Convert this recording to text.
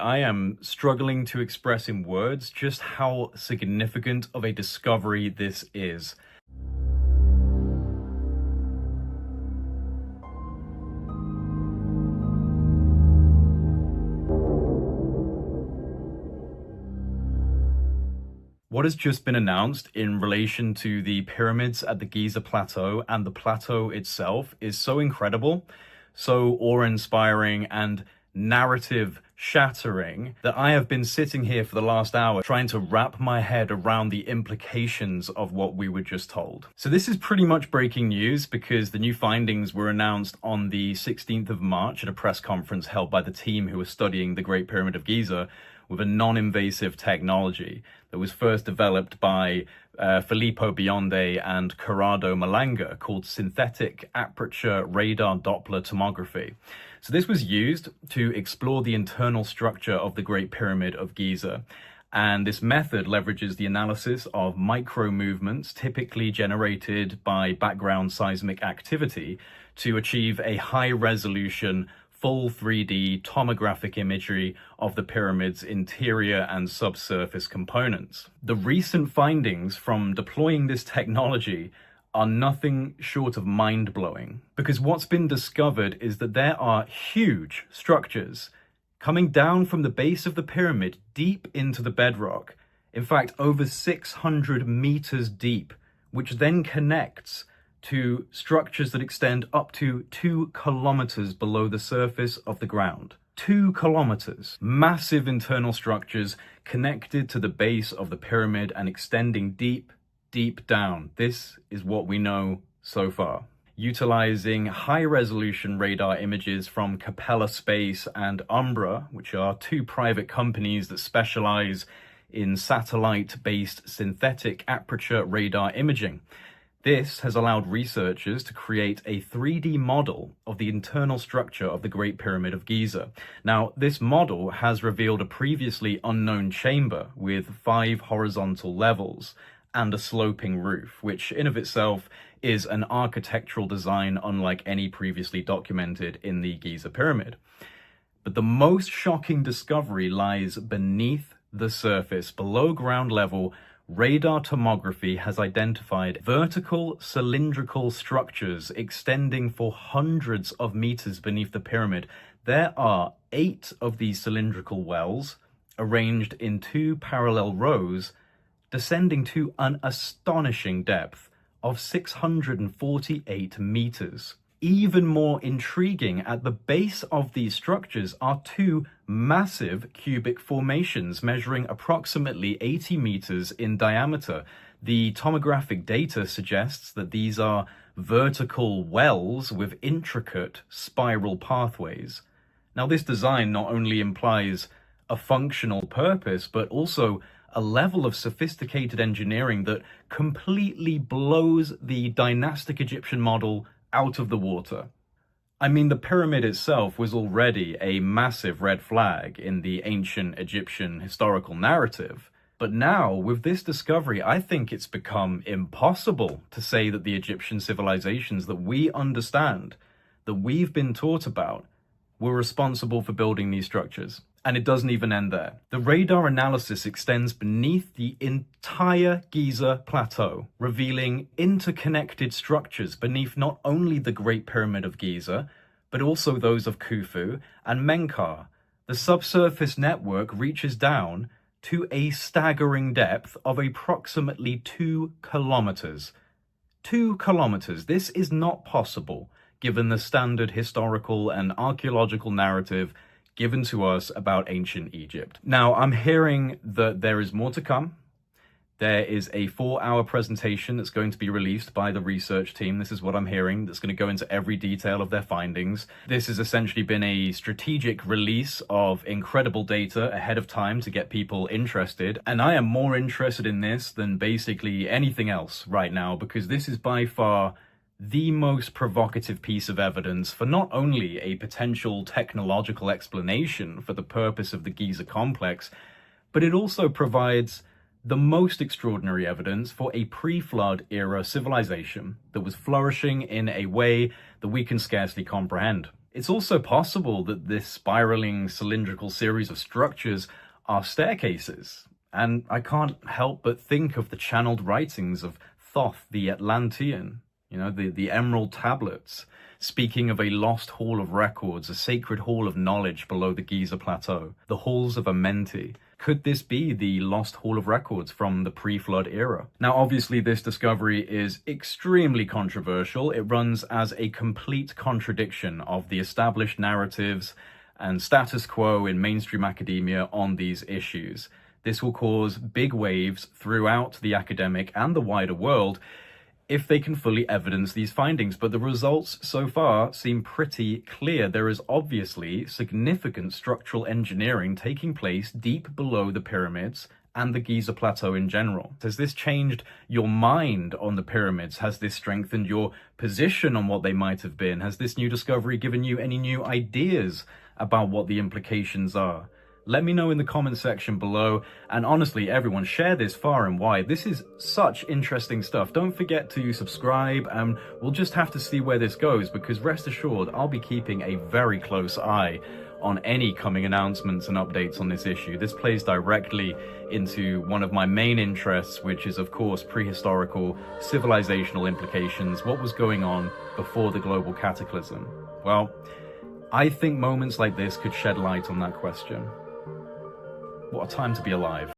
I am struggling to express in words just how significant of a discovery this is. What has just been announced in relation to the pyramids at the Giza Plateau and the plateau itself is so incredible, so awe-inspiring and narrative-shattering that I have been sitting here for the last hour trying to wrap my head around the implications of what we were just told. So this is pretty much breaking news because the new findings were announced on the 16th of March at a press conference held by the team who was studying the Great Pyramid of Giza with a non-invasive technology that was first developed by Filippo Bionde and Corrado Malanga called synthetic aperture radar Doppler tomography. So this was used to explore the internal structure of the Great Pyramid of Giza. And this method leverages the analysis of micro movements typically generated by background seismic activity to achieve a high resolution full 3D tomographic imagery of the pyramid's interior and subsurface components. The recent findings from deploying this technology are nothing short of mind-blowing, because what's been discovered is that there are huge structures coming down from the base of the pyramid deep into the bedrock, in fact over 600 meters deep, which then connects to structures that extend up to 2 kilometers below the surface of the ground. 2 kilometers. Massive internal structures connected to the base of the pyramid and extending deep, deep down. This is what we know so far. Utilizing high-resolution radar images from Capella Space and Umbra, which are 2 private companies that specialize in satellite-based synthetic aperture radar imaging. This has allowed researchers to create a 3D model of the internal structure of the Great Pyramid of Giza. Now, this model has revealed a previously unknown chamber with 5 horizontal levels and a sloping roof, which in of itself is an architectural design unlike any previously documented in the Giza Pyramid. But the most shocking discovery lies beneath the surface, below ground level. Radar tomography has identified vertical cylindrical structures extending for hundreds of meters beneath the pyramid. There are 8 of these cylindrical wells arranged in 2 parallel rows, descending to an astonishing depth of 648 meters. Even more intriguing, at the base of these structures are 2 massive cubic formations measuring approximately 80 meters in diameter. The tomographic data suggests that these are vertical wells with intricate spiral pathways. Now, this design not only implies a functional purpose, but also a level of sophisticated engineering that completely blows the dynastic Egyptian model out of the water. I mean, the pyramid itself was already a massive red flag in the ancient Egyptian historical narrative. But now, with this discovery, I think it's become impossible to say that the Egyptian civilizations that we understand, that we've been taught about, were responsible for building these structures. And it doesn't even end there. The radar analysis extends beneath the entire Giza Plateau, revealing interconnected structures beneath not only the Great Pyramid of Giza, but also those of Khufu and Menkaure. The subsurface network reaches down to a staggering depth of approximately 2 kilometers. 2 kilometers. This is not possible, given the standard historical and archaeological narrative given to us about ancient Egypt. Now, I'm hearing that there is more to come. There is a 4-hour presentation that's going to be released by the research team. This is what I'm hearing. That's going to go into every detail of their findings. This has essentially been a strategic release of incredible data ahead of time to get people interested. And I am more interested in this than basically anything else right now, because this is by far the most provocative piece of evidence for not only a potential technological explanation for the purpose of the Giza complex, but it also provides the most extraordinary evidence for a pre-flood era civilization that was flourishing in a way that we can scarcely comprehend. It's also possible that this spiraling cylindrical series of structures are staircases, and I can't help but think of the channeled writings of Thoth the Atlantean, the Emerald Tablets, speaking of a lost hall of records, a sacred hall of knowledge below the Giza Plateau, the halls of Amenti. Could this be the lost hall of records from the pre-flood era? Now, obviously, this discovery is extremely controversial. It runs as a complete contradiction of the established narratives and status quo in mainstream academia on these issues. This will cause big waves throughout the academic and the wider world if they can fully evidence these findings. But the results so far seem pretty clear. There is obviously significant structural engineering taking place deep below the pyramids and the Giza Plateau in general. Has this changed your mind on the pyramids? Has this strengthened your position on what they might have been? Has this new discovery given you any new ideas about what the implications are? Let me know in the comment section below, and honestly, everyone, share this far and wide. This is such interesting stuff. Don't forget to subscribe, and we'll just have to see where this goes, because rest assured, I'll be keeping a very close eye on any coming announcements and updates on this issue. This plays directly into one of my main interests, which is, of course, prehistorical civilizational implications. What was going on before the global cataclysm? Well, I think moments like this could shed light on that question. What a time to be alive.